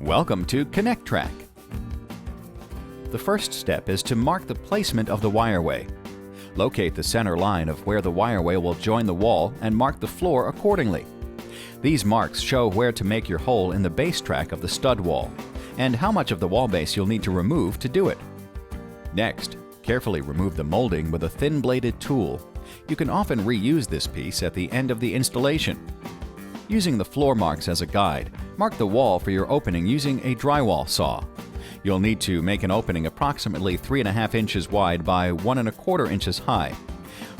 Welcome to Connectrac. The first step is to mark the placement of the wireway. Locate the center line of where the wireway will join the wall and mark the floor accordingly. These marks show where to make your hole in the base track of the stud wall and how much of the wall base you'll need to remove to do it. Next, carefully remove the molding with a thin-bladed tool. You can often reuse this piece at the end of the installation. Using the floor marks as a guide, mark the wall for your opening using a drywall saw. You'll need to make an opening approximately 3.5 inches wide by 1.25 inches high.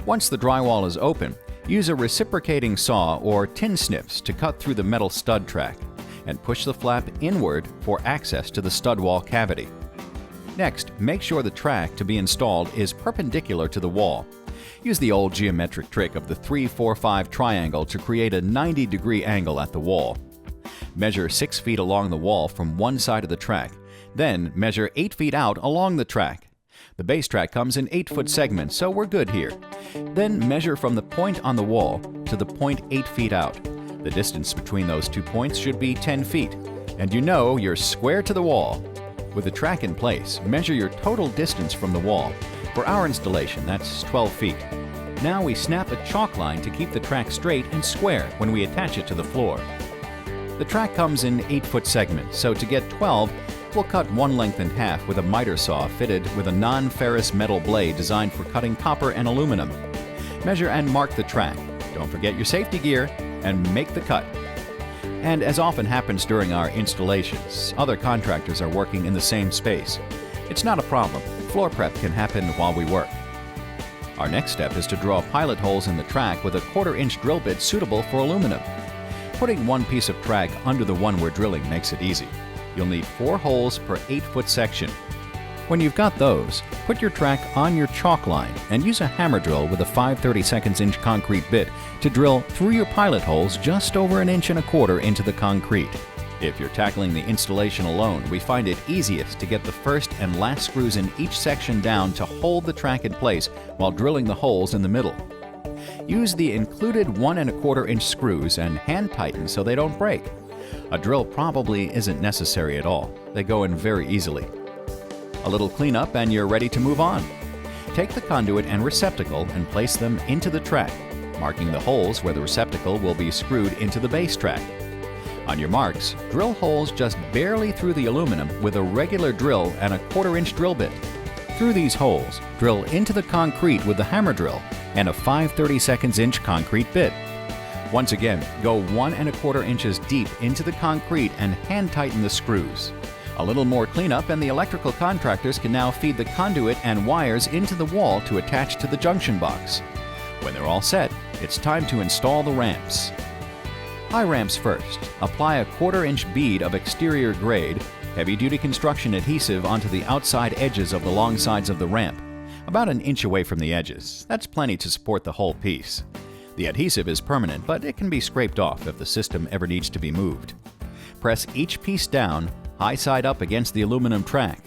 Once the drywall is open, use a reciprocating saw or tin snips to cut through the metal stud track and push the flap inward for access to the stud wall cavity. Next, make sure the track to be installed is perpendicular to the wall. Use the old geometric trick of the 3-4-5 triangle to create a 90-degree angle at the wall. Measure 6 feet along the wall from one side of the track, then measure 8 feet out along the track. The base track comes in 8-foot segments, so we're good here. Then measure from the point on the wall to the point 8 feet out. The distance between those 2 points should be 10 feet, and you know you're square to the wall. With the track in place, measure your total distance from the wall. For our installation, that's 12 feet. Now we snap a chalk line to keep the track straight and square when we attach it to the floor. The track comes in 8-foot segments, so to get 12, we'll cut one length in half with a miter saw fitted with a non-ferrous metal blade designed for cutting copper and aluminum. Measure and mark the track. Don't forget your safety gear and make the cut. And as often happens during our installations, other contractors are working in the same space. It's not a problem. Floor prep can happen while we work. Our next step is to draw pilot holes in the track with a 1/4 inch drill bit suitable for aluminum. Putting one piece of track under the one we're drilling makes it easy. You'll need 4 holes per 8-foot section. When you've got those, put your track on your chalk line and use a hammer drill with a 5/32 inch concrete bit to drill through your pilot holes just over 1.25 inches into the concrete. If you're tackling the installation alone, we find it easiest to get the first and last screws in each section down to hold the track in place while drilling the holes in the middle. Use the included 1.25 inch screws and hand tighten so they don't break. A drill probably isn't necessary at all. They go in very easily. A little cleanup and you're ready to move on. Take the conduit and receptacle and place them into the track, marking the holes where the receptacle will be screwed into the base track. On your marks, drill holes just barely through the aluminum with a regular drill and a 1/4 inch drill bit. Through these holes, drill into the concrete with the hammer drill and a 5/32 inch concrete bit. Once again, go 1.25 inches deep into the concrete and hand tighten the screws. A little more cleanup and the electrical contractors can now feed the conduit and wires into the wall to attach to the junction box. When they're all set, it's time to install the ramps. High ramps first. Apply a 1/4 inch bead of exterior grade, heavy-duty construction adhesive onto the outside edges of the long sides of the ramp, about 1 inch away from the edges. That's plenty to support the whole piece. The adhesive is permanent, but it can be scraped off if the system ever needs to be moved. Press each piece down, high side up against the aluminum track.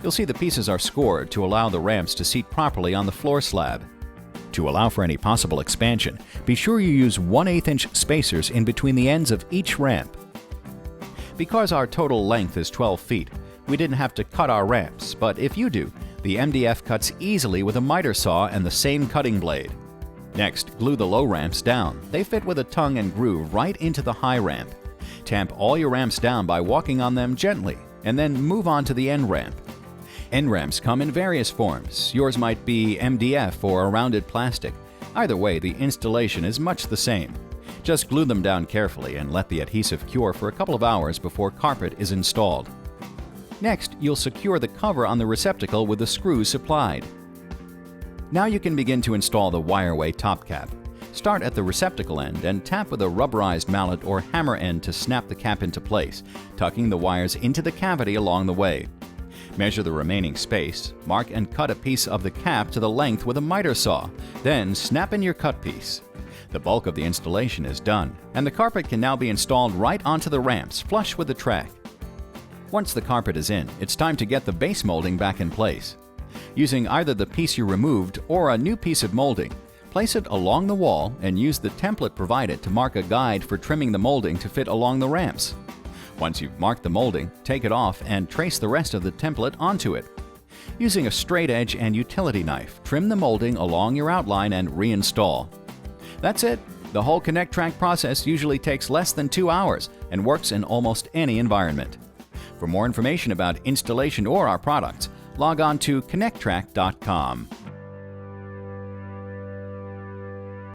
You'll see the pieces are scored to allow the ramps to seat properly on the floor slab. To allow for any possible expansion, be sure you use 1/8 inch spacers in between the ends of each ramp. Because our total length is 12 feet, we didn't have to cut our ramps, but if you do, the MDF cuts easily with a miter saw and the same cutting blade. Next, glue the low ramps down. They fit with a tongue and groove right into the high ramp. Tamp all your ramps down by walking on them gently, and then move on to the end ramp. End ramps come in various forms. Yours might be MDF or a rounded plastic. Either way, the installation is much the same. Just glue them down carefully and let the adhesive cure for a couple of hours before carpet is installed. Next, you'll secure the cover on the receptacle with the screws supplied. Now you can begin to install the wireway top cap. Start at the receptacle end and tap with a rubberized mallet or hammer end to snap the cap into place, tucking the wires into the cavity along the way. Measure the remaining space, mark and cut a piece of the cap to the length with a miter saw, then snap in your cut piece. The bulk of the installation is done, and the carpet can now be installed right onto the ramps, flush with the track. Once the carpet is in, it's time to get the base molding back in place. Using either the piece you removed or a new piece of molding, place it along the wall and use the template provided to mark a guide for trimming the molding to fit along the ramps. Once you've marked the molding, take it off and trace the rest of the template onto it. Using a straight edge and utility knife, trim the molding along your outline and reinstall. That's it. The whole Connectrac process usually takes less than 2 hours and works in almost any environment. For more information about installation or our products, log on to Connectrac.com.